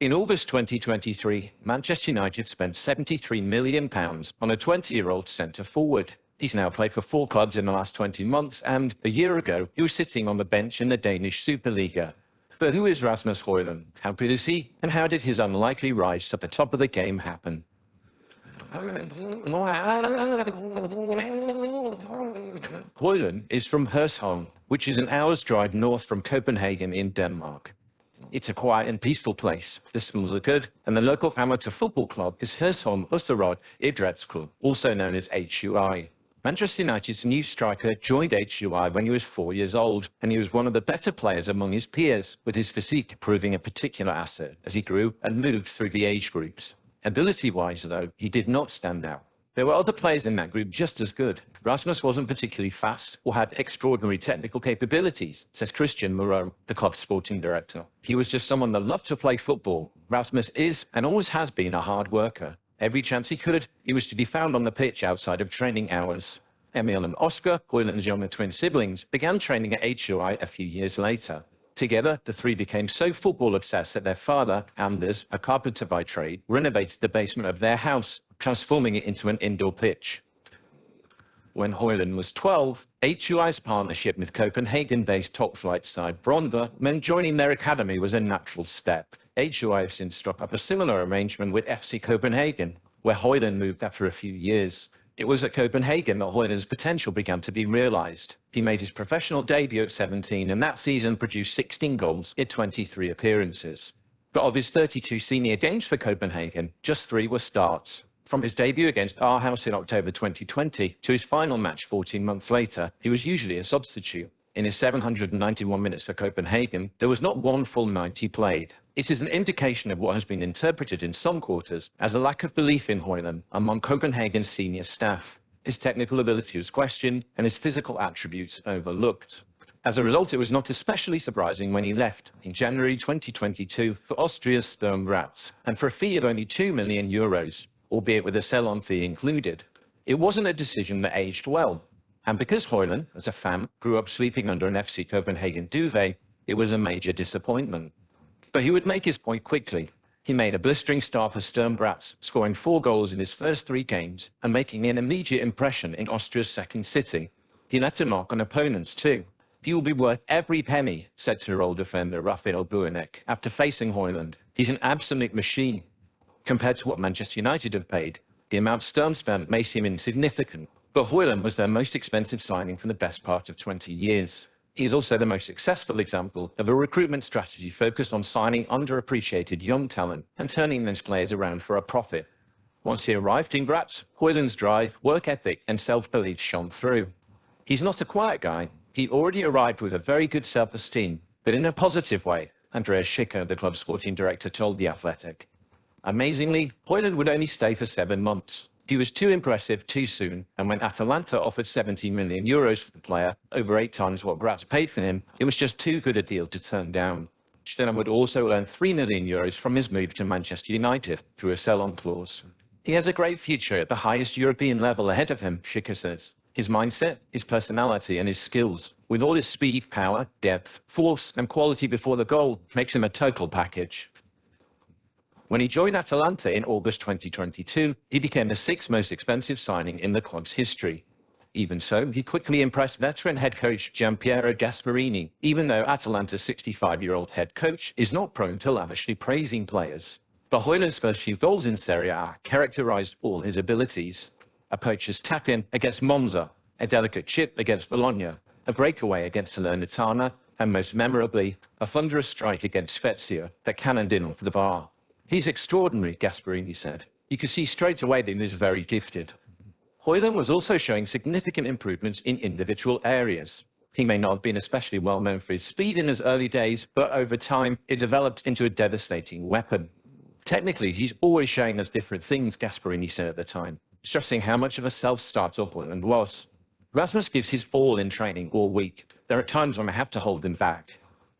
In August 2023, Manchester United spent £73 million on a 20-year-old centre-forward. He's now played for 4 clubs in the last 20 months, and a year ago, he was sitting on the bench in the Danish Superliga. But who is Rasmus Hojlund? How good is he? And how did his unlikely rise to the top of the game happen? Hojlund is from Hørsholm, which is an hour's drive north from Copenhagen in Denmark. It's a quiet and peaceful place. The smells are good, and the local amateur football club is Hørsholm Østerod Idrætsklub, also known as HUI. Manchester United's new striker joined HUI when he was 4 years old, and he was one of the better players among his peers, with his physique proving a particular asset as he grew and moved through the age groups. Ability-wise, though, he did not stand out. There were other players in that group just as good. Rasmus wasn't particularly fast or had extraordinary technical capabilities, says Christian Moreau, the club's sporting director. He was just someone that loved to play football. Rasmus is and always has been a hard worker. Every chance he could, he was to be found on the pitch outside of training hours. Emil and Oscar, Hojlund's younger twin siblings, began training at HUI a few years later. Together, the three became so football-obsessed that their father, Anders, a carpenter by trade, renovated the basement of their house, transforming it into an indoor pitch. When Hojlund was 12, HUI's partnership with Copenhagen-based top-flight side Brøndby meant joining their academy was a natural step. HUI have since struck up a similar arrangement with FC Copenhagen, where Hojlund moved after a few years. It was at Copenhagen that Hojlund's potential began to be realised. He made his professional debut at 17 and that season produced 16 goals in 23 appearances. But of his 32 senior games for Copenhagen, just 3 were starts. From his debut against Aarhus in October 2020 to his final match 14 months later, he was usually a substitute. In his 791 minutes for Copenhagen, there was not one full 90 played. It is an indication of what has been interpreted in some quarters as a lack of belief in Hojlund among Copenhagen's senior staff. His technical ability was questioned and his physical attributes overlooked. As a result, it was not especially surprising when he left in January 2022 for Austria's Sturm Graz, and for a fee of only €2 million, albeit with a sell-on fee included. It wasn't a decision that aged well. And because Hojlund, as a fan, grew up sleeping under an FC Copenhagen duvet, it was a major disappointment. But he would make his point quickly. He made a blistering start for Sturm Graz, scoring 4 goals in his first 3 games and making an immediate impression in Austria's second city. He left a mark on opponents too. He will be worth every penny, said Tyrol defender Raphael Buenek after facing Hojlund. He's an absolute machine. Compared to what Manchester United have paid, the amount Sturm spent may seem insignificant, but Hojlund was their most expensive signing for the best part of 20 years. He is also the most successful example of a recruitment strategy focused on signing underappreciated young talent and turning those players around for a profit. Once he arrived in Graz, Hojlund's drive, work ethic and self-belief shone through. He's not a quiet guy. He already arrived with a very good self-esteem, but in a positive way, Andreas Schicker, the club's sporting director, told The Athletic. Amazingly, Hojlund would only stay for 7 months. He was too impressive too soon, and when Atalanta offered €70 million for the player, over 8 times what Graz paid for him, it was just too good a deal to turn down. Statman would also earn €3 million from his move to Manchester United through a sell-on clause. He has a great future at the highest European level ahead of him, Schicker says. His mindset, his personality and his skills, with all his speed, power, depth, force and quality before the goal, makes him a total package. When he joined Atalanta in August 2022, he became the 6th most expensive signing in the club's history. Even so, he quickly impressed veteran head coach Gianpiero Gasperini, even though Atalanta's 65-year-old head coach is not prone to lavishly praising players. But Hojlund's first few goals in Serie A characterized all his abilities. A poacher's tap-in against Monza, a delicate chip against Bologna, a breakaway against Salernitana, and most memorably, a thunderous strike against Spezia that cannoned in off the bar. He's extraordinary, Gasperini said. You could see straight away that he was very gifted. Hojlund was also showing significant improvements in individual areas. He may not have been especially well known for his speed in his early days, but over time, it developed into a devastating weapon. Technically, he's always showing us different things, Gasperini said at the time, stressing how much of a self-starter Hojlund was. Rasmus gives his all in training all week. There are times when I have to hold him back.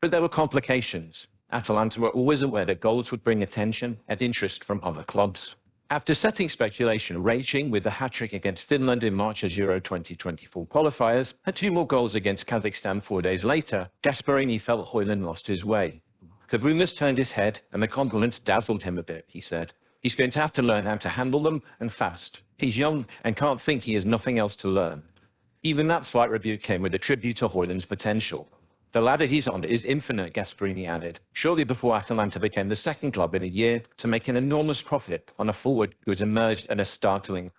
But there were complications. Atalanta were always aware that goals would bring attention and interest from other clubs. After setting speculation raging with the hat-trick against Finland in March's Euro 2024 qualifiers and 2 more goals against Kazakhstan 4 days later, Gasperini felt Hojlund lost his way. The rumours turned his head, and the compliments dazzled him a bit, he said. He's going to have to learn how to handle them, and fast. He's young and can't think he has nothing else to learn. Even that slight rebuke came with a tribute to Hojlund's potential. The ladder he's on is infinite, Gasperini added, shortly before Atalanta became the second club in a year to make an enormous profit on a forward who has emerged at a startling